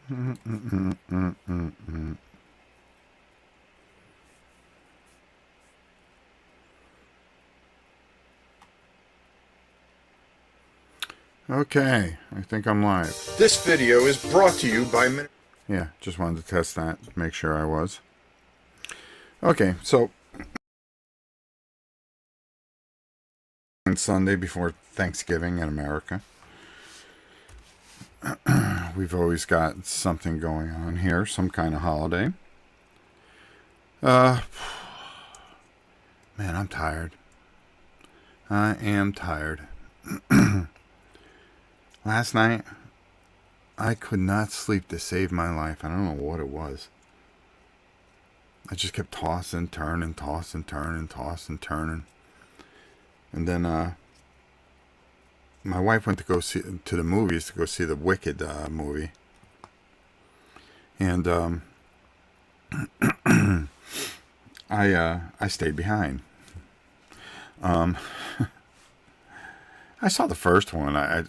Okay, I think I'm live. This video is brought to you by Yeah, just wanted to test that, make sure I was. Okay, so on Sunday before Thanksgiving in America, we've always got something going on here, some kind of holiday. Man, I'm tired. I am tired. Last night, I could not sleep to save my life. I don't know what it was. I just kept tossing, turning, tossing, turning, tossing, turning. And then my wife went to go see to the movies to go see the Wicked movie. And I stayed behind. I saw the first one. I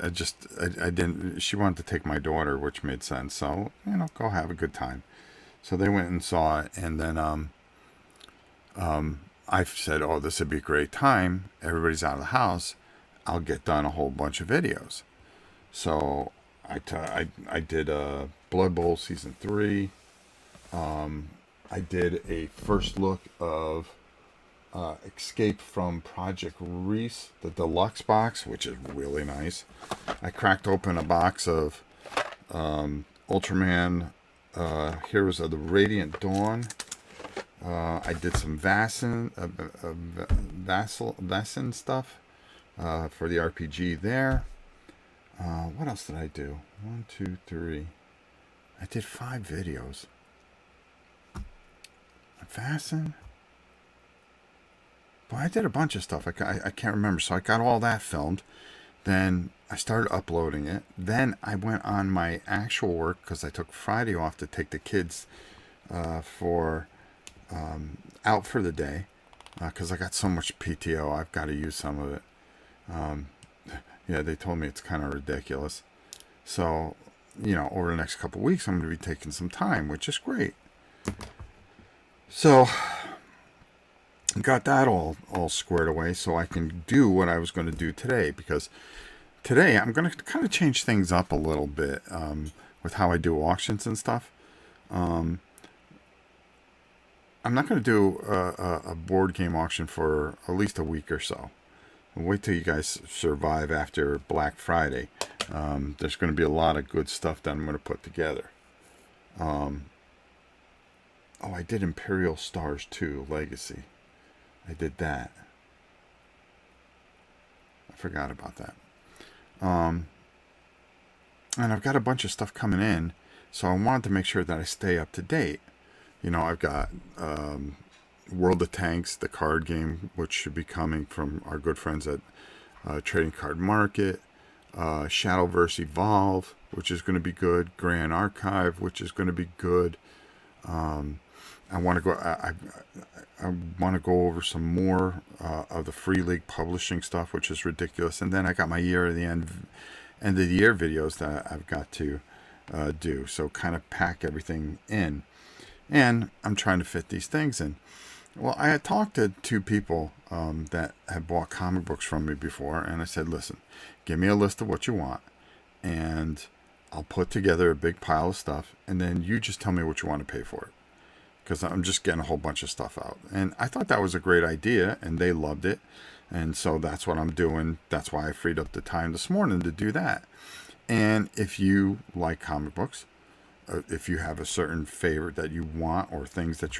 didn't. She wanted to take my daughter, which made sense. So go have a good time. So they went and saw it, and then I said, "Oh, this would be a great time. Everybody's out of the house. I'll get done a whole bunch of videos." So I did Blood Bowl season 3. I did a first look of Escape from Project Reese, the deluxe box, which is really nice. I cracked open a box of Ultraman Heroes of the Radiant Dawn. I did some Vassin stuff for the RPG there. What else did I do? 1, 2, 3. I did 5 videos. Vassin. But I did a bunch of stuff. I can't remember. So I got all that filmed. Then I started uploading it. Then I went on my actual work because I took Friday off to take the kids for out for the day because I got so much PTO. I've got to use some of it. Yeah, they told me it's kind of ridiculous. So, over the next couple of weeks, I'm going to be taking some time, which is great. So got that all squared away so I can do what I was going to do today, because today I'm going to kind of change things up a little bit with how I do auctions and stuff. I'm not going to do a board game auction for at least a week or so. I'll wait till you guys survive after Black Friday. There's going to be a lot of good stuff that I'm going to put together. Oh, I did Imperial Stars 2 Legacy. I did that. I forgot about that. And I've got a bunch of stuff coming in, so I wanted to make sure that I stay up to date. I've got World of Tanks, the card game, which should be coming from our good friends at Trading Card Market. Shadowverse Evolve, which is going to be good. Grand Archive, which is going to be good. I want to go. I want to go over some more of the Free League publishing stuff, which is ridiculous. And then I got my end of the year videos that I've got to do. So kind of pack everything in, and I'm trying to fit these things in. Well, I had talked to 2 people that had bought comic books from me before, and I said, "Listen, give me a list of what you want, and I'll put together a big pile of stuff, and then you just tell me what you want to pay for it." Because I'm just getting a whole bunch of stuff out. And I thought that was a great idea, and they loved it. And so that's what I'm doing. That's why I freed up the time this morning to do that. And if you like comic books, if you have a certain favorite that you want, or things that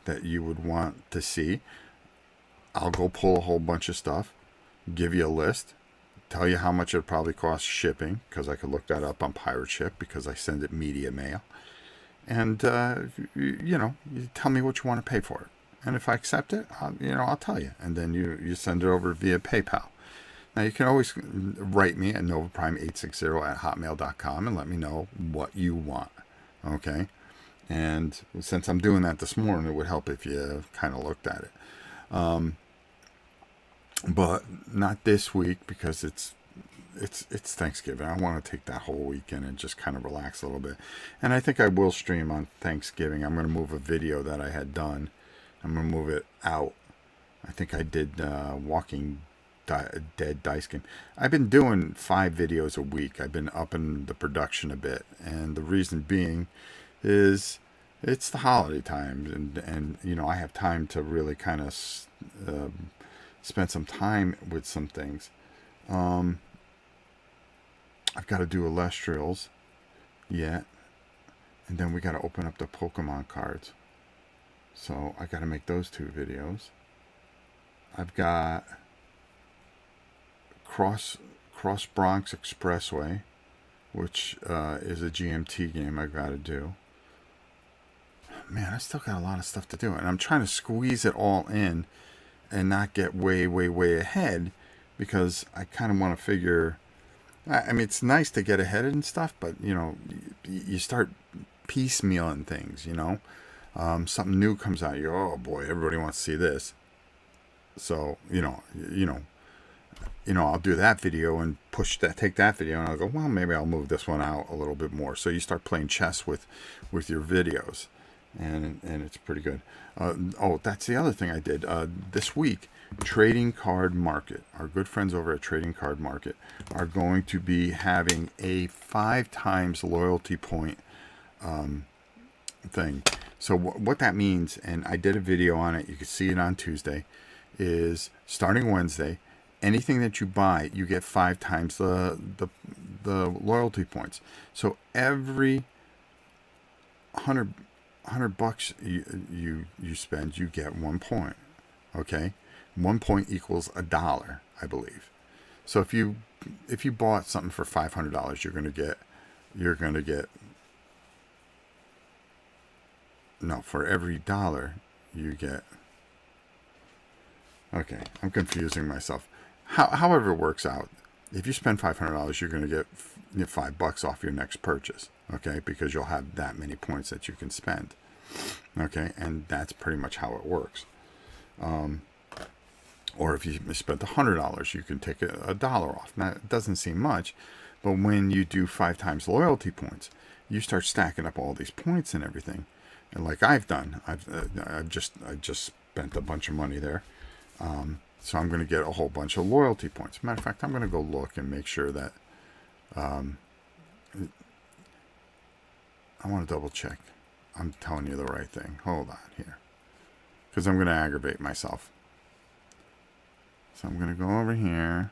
that you would want to see, I'll go pull a whole bunch of stuff, give you a list, tell you how much it probably costs shipping, because I could look that up on Pirate Ship because I send it media mail. And, you tell me what you want to pay for it. And if I accept it, I'll tell you. And then you send it over via PayPal. Now, you can always write me at novaprime860@hotmail.com and let me know what you want. Okay? And since I'm doing that this morning, it would help if you kind of looked at it. But not this week, because it's it's Thanksgiving. I want to take that whole weekend and just kind of relax a little bit. And I think I will stream on Thanksgiving. I'm going to move a video that I had done. I'm going to move it out. I think I did Walking Dead dice game. I've been doing 5 videos a week. I've been upping the production a bit, and the reason being is it's the holiday time, and you know, I have time to really kind of spend some time with some things. I've got to do Illustrials yet, and then we got to open up the Pokemon cards. So I got to make those 2 videos. I've got Cross Bronx Expressway, which is a GMT game I've got to do. Man, I still got a lot of stuff to do, and I'm trying to squeeze it all in and not get way ahead, because I kind of want to figure. I mean, it's nice to get ahead and stuff, but you know, you start piecemealing things. You know, something new comes out, you go, oh boy, everybody wants to see this. So I'll do that video and take that video, and I'll go, well, maybe I'll move this one out a little bit more. So you start playing chess with your videos, and it's pretty good. That's the other thing I did this week. Trading Card Market, our good friends over at Trading Card Market, are going to be having a 5 times loyalty point thing. So what that means, and I did a video on it, you can see it on Tuesday, is starting Wednesday, anything that you buy, you get 5 times the loyalty points. So every $100 you spend, you get 1 point. Okay, 1 point equals $1, I believe. So if you bought something for $500, you're gonna get no, for every $1 you get. Okay, I'm confusing myself. However it works out, if you spend $500, you're going to get $5 off your next purchase. Okay, because you'll have that many points that you can spend. Okay, and that's pretty much how it works. Or if you spent $100, you can take $1 off. Now, it doesn't seem much, but when you do 5 times loyalty points, you start stacking up all these points and everything. And like I've done, I've just spent a bunch of money there. So I'm going to get a whole bunch of loyalty points. Matter of fact, I'm going to go look and make sure that I want to double check. I'm telling you the right thing. Hold on here, because I'm going to aggravate myself. So I'm going to go over here.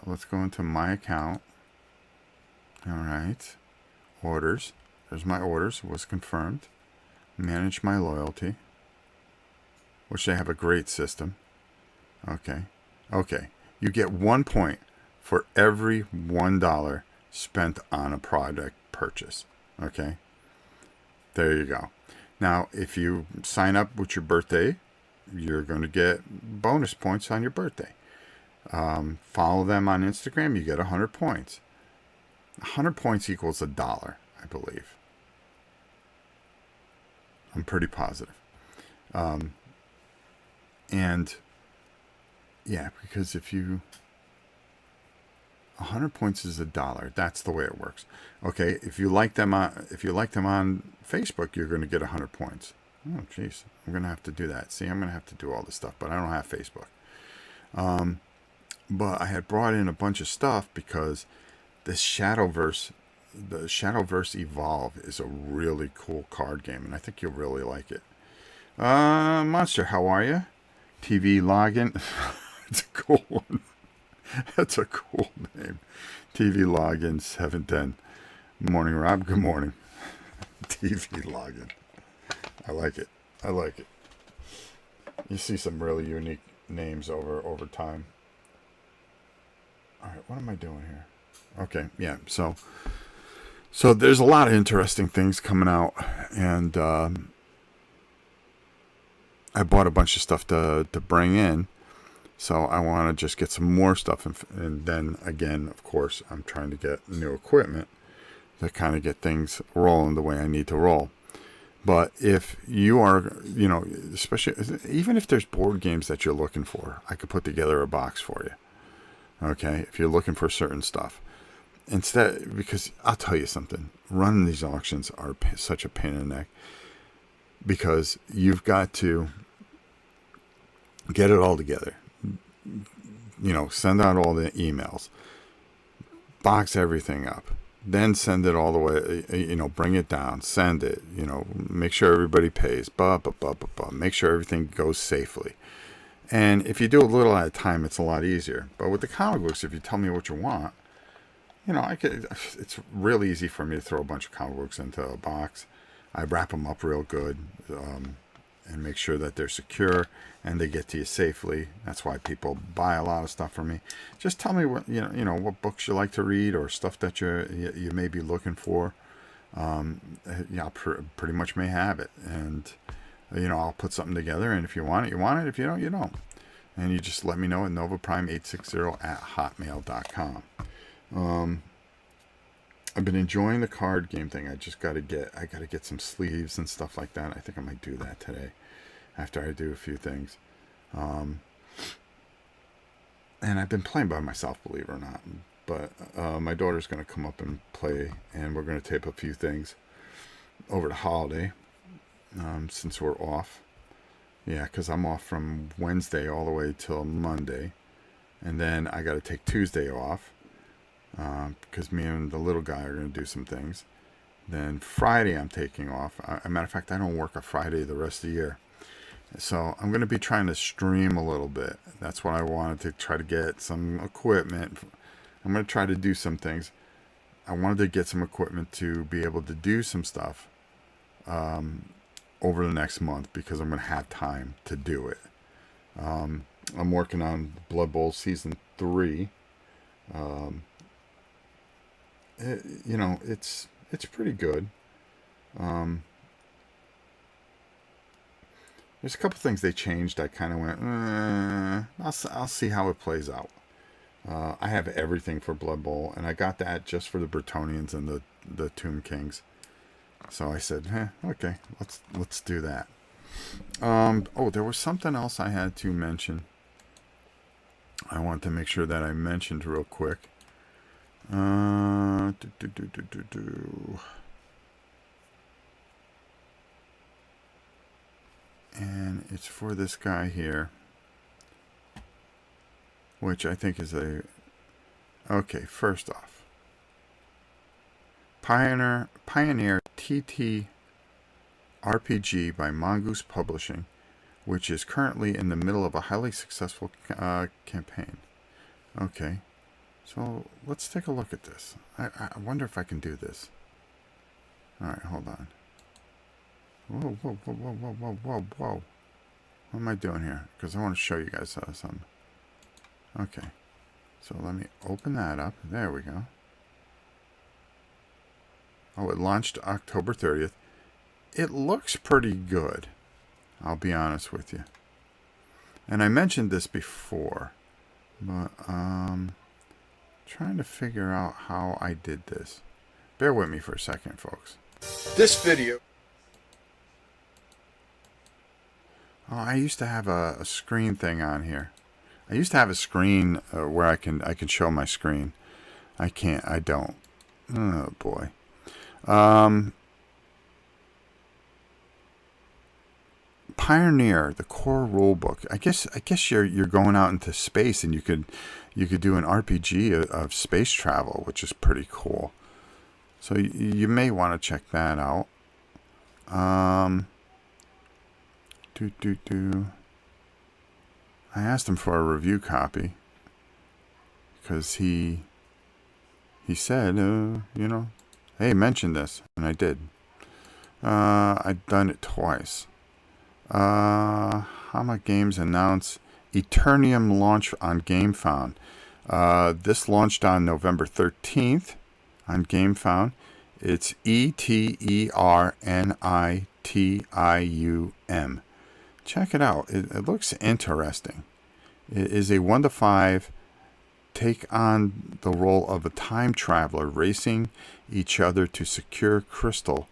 Let's go into my account. All right. Orders. There's my orders. Was confirmed. Manage my loyalty, which they have a great system. Okay. You get 1 point for every $1 spent on a product purchase. Okay. There you go. Now, if you sign up with your birthday, you're going to get bonus points on your birthday. Follow them on Instagram, you get 100 points. 100 points equals $1, I believe. I'm pretty positive. And yeah, because if you 100 points is $1. That's the way it works. Okay, if you like them on Facebook, you're going to get 100 points. Oh, jeez, I'm going to have to do that. See, I'm going to have to do all this stuff, but I don't have Facebook. But I had brought in a bunch of stuff because the Shadowverse Evolve is a really cool card game, and I think you'll really like it. Monster, how are you? TV Login. It's a cool one. That's a cool name. TV Login 710. Morning, Rob. Good morning. TV Login. I like it. You see some really unique names over time. All right, what am I doing here? Okay, yeah. So there's a lot of interesting things coming out, and I bought a bunch of stuff to bring in. So I want to just get some more stuff, and then again, of course, I'm trying to get new equipment to kind of get things rolling the way I need to roll. But if you are, especially even if there's board games that you're looking for, I could put together a box for you. Okay, if you're looking for certain stuff. Instead, because I'll tell you something, running these auctions are such a pain in the neck, because you've got to get it all together. Send out all the emails, box everything up, then send it all the way, bring it down, send it, make sure everybody pays, make sure everything goes safely. And if you do a little at a time, it's a lot easier. But with the comic books, if you tell me what you want, it's real easy for me to throw a bunch of comic books into a box. I wrap them up real good, and make sure that they're secure and they get to you safely. That's why people buy a lot of stuff from me. Just tell me what what books you like to read, or stuff that you may be looking for. I pretty much may have it, and I'll put something together. And if you want it, you want it. If you don't, you don't. And you just let me know at novaprime860@hotmail.com. I've been enjoying the card game thing. I gotta get some sleeves and stuff like that. I think I might do that today after I do a few things. And I've been playing by myself, believe it or not. But my daughter's gonna come up and play, and we're gonna tape a few things over the holiday, since we're off. Yeah, because I'm off from Wednesday all the way till Monday, and then I got to take Tuesday off, because me and the little guy are going to do some things. Then Friday I'm taking off. As a matter of fact, I don't work a Friday the rest of the year. So I'm going to be trying to stream a little bit. That's what I wanted to try to get some equipment. I'm going to try to do some things. I wanted to get some equipment to be able to do some stuff over the next month, because I'm going to have time to do it. I'm working on Blood Bowl Season 3. It's pretty good. There's a couple things they changed. I kind of went, I'll see how it plays out. I have everything for Blood Bowl, and I got that just for the Bretonians and the Tomb Kings. So I said, okay, let's do that. There was something else I had to mention. I want to make sure that I mentioned real quick. And it's for this guy here, which I think is okay, first off, Pioneer TT RPG by Mongoose Publishing, which is currently in the middle of a highly successful campaign. Okay, so let's take a look at this. I wonder if I can do this. Alright, hold on. Whoa. What am I doing here? Because I want to show you guys something. Okay, so let me open that up. There we go. Oh, it launched October 30th. It looks pretty good, I'll be honest with you. And I mentioned this before, but trying to figure out how I did this. Bear with me for a second, folks. This video. Oh, I used to have a screen thing on here. I used to have a screen where I can show my screen. I don't. Oh boy. Pioneer, the core rulebook. I guess you're going out into space, and you could do an RPG of space travel, which is pretty cool. So you may want to check that out. I asked him for a review copy, because he said, hey, mention this, and I did. I've done it twice. Hama Games announced Eternium launch on GameFound. This launched on November 13th on GameFound. It's ETERNITIUM. Check it out. It looks interesting. It is a 1 to 5. Take on the role of a time traveler racing each other to secure crystal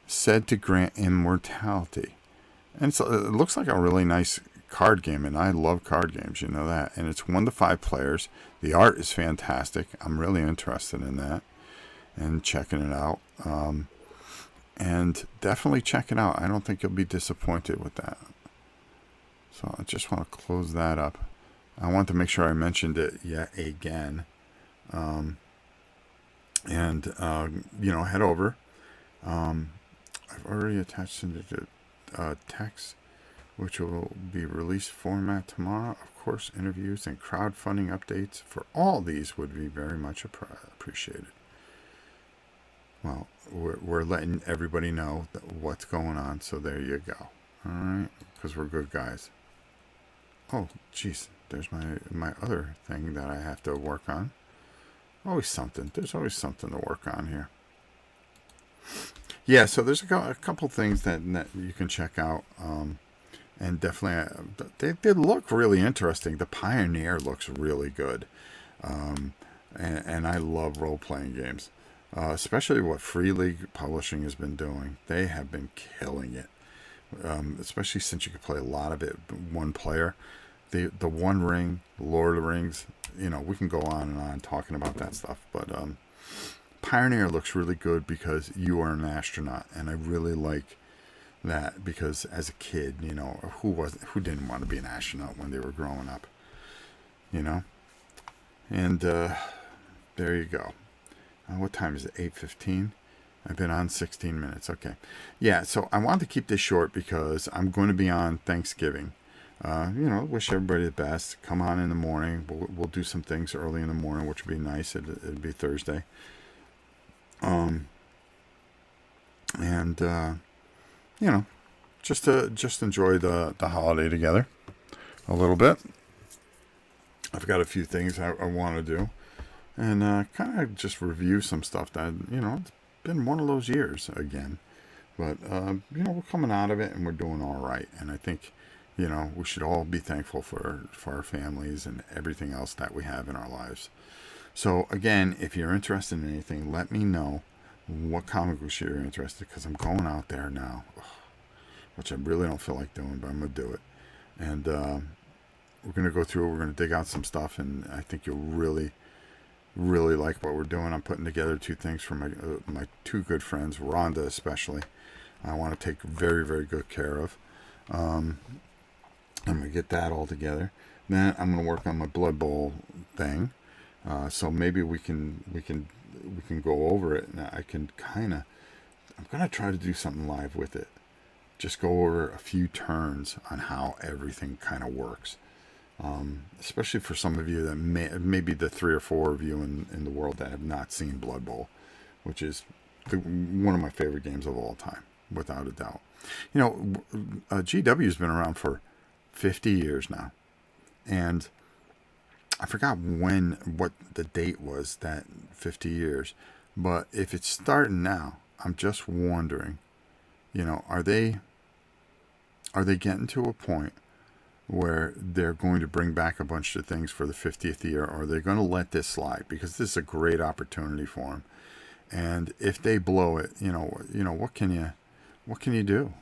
said to grant immortality. And it looks like a really nice card game, and I love card games, you know that. And it's 1 to 5 players. The art is fantastic. I'm really interested in that and checking it out. And definitely check it out. I don't think you'll be disappointed with that. So I just want to close that up. I want to make sure I mentioned it yet again. Head over. I've already attached it to text, which will be released format tomorrow. Of course, interviews and crowdfunding updates for all these would be very much appreciated. Well, we're letting everybody know what's going on, so there you go. All right, because we're good guys. Oh, jeez, there's my other thing that I have to work on. Always something. There's always something to work on here. Yeah, so there's a couple things that you can check out, and definitely they look really interesting. The Pioneer looks really good, and I love role-playing games, especially what Free League Publishing has been doing. They have been killing it, especially since you can play a lot of it one player. The One Ring, Lord of the Rings, we can go on and on talking about that stuff, but Pioneer looks really good because you are an astronaut, and I really like that because as a kid, who didn't want to be an astronaut when they were growing up, and there you go. What time is it? 8:15. I've been on 16 minutes. Okay, yeah. So I wanted to keep this short because I'm going to be on Thanksgiving. Wish everybody the best. Come on in the morning. We'll do some things early in the morning, which would be nice. It'd be Thursday. Just enjoy the holiday together a little bit. I've got a few things I want to do, and kind of just review some stuff that it's been one of those years again, but we're coming out of it and we're doing all right, and I think we should all be thankful for our families and everything else that we have in our lives. So again, if you're interested in anything, let me know what comic books you're interested in, because I'm going out there now, which I really don't feel like doing, but I'm going to do it. And we're going to go through it. We're going to dig out some stuff, and I think you'll really, really like what we're doing. I'm putting together 2 things for my 2 good friends, Rhonda especially. I want to take very, very good care of. I'm going to get that all together. Then I'm going to work on my Blood Bowl thing. So maybe we can go over it, and I'm going to try to do something live with it. Just go over a few turns on how everything kind of works. Especially for some of you that maybe the 3 or 4 of you in the world that have not seen Blood Bowl, which is one of my favorite games of all time, without a doubt. GW has been around for 50 years now, and I forgot what the date was, that 50 years, but if it's starting now, I'm just wondering, are they getting to a point where they're going to bring back a bunch of things for the 50th year, or are they going to let this slide? Because this is a great opportunity for them. And if they blow it, what can you do?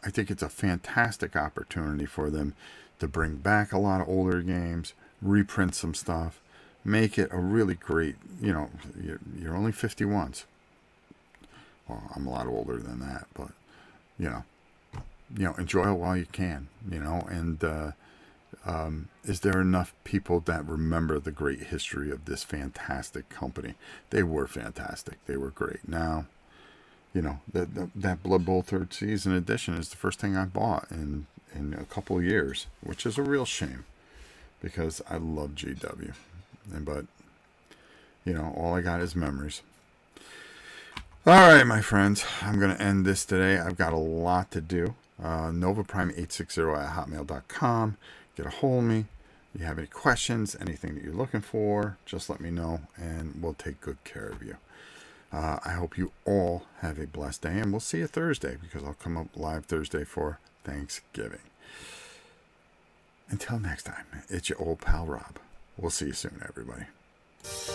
I think it's a fantastic opportunity for them to bring back a lot of older games, reprint some stuff, make it a really great, you're only 50 once. Well, I'm a lot older than that, but, enjoy it while you can, and is there enough people that remember the great history of this fantastic company? They were fantastic. They were great. Now, that Blood Bowl 3rd season edition is the first thing I bought in a couple of years, which is a real shame because I love GW. But all I got is memories. All right, my friends, I'm going to end this today. I've got a lot to do. NovaPrime860@hotmail.com. Get a hold of me. If you have any questions, anything that you're looking for, just let me know, and we'll take good care of you. I hope you all have a blessed day, and we'll see you Thursday, because I'll come up live Thursday for Thanksgiving. Until next time, it's your old pal Rob. We'll see you soon, everybody.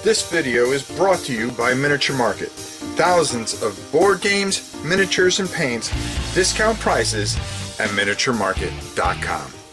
This video is brought to you by Miniature Market. Thousands of board games, miniatures, and paints, discount prices, at miniaturemarket.com.